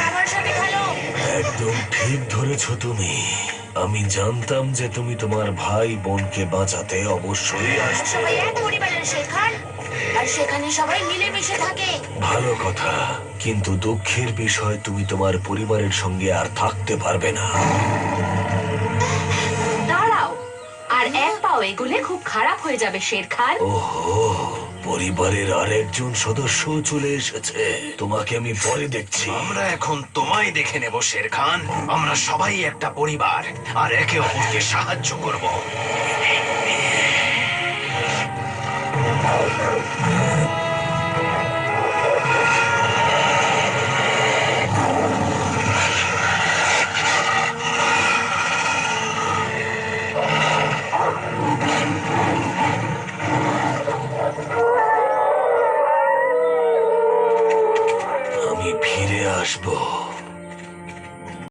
আমার সাথে খেলো। একদম ঠিক ধরেছ তুমি। আমি জানতাম যে তুমি তোমার ভাই বোনকে বাঁচাতে অবশ্যই আসবে। সবাই এক পরিবারের শেখান, আর সেখানে সবাই মিলেমিশে থাকে। ভালো কথা, কিন্তু দুঃখের বিষয় তুমি তোমার পরিবারের সঙ্গে আর থাকতে পারবে না। দাঁড়াও, আর এক পাও এগুলে খুব খারাপ হয়ে যাবে শের খান। ওহো, পরিবারের আরেকজন সদস্য চলে এসেছে। তোমাকে আমি পরে দেখছি। আমরা এখন তোমায় দেখে নেব শের খান। আমরা সবাই একটা পরিবার, আর একে অপরকে সাহায্য করব। আমি ফিরে আসবো।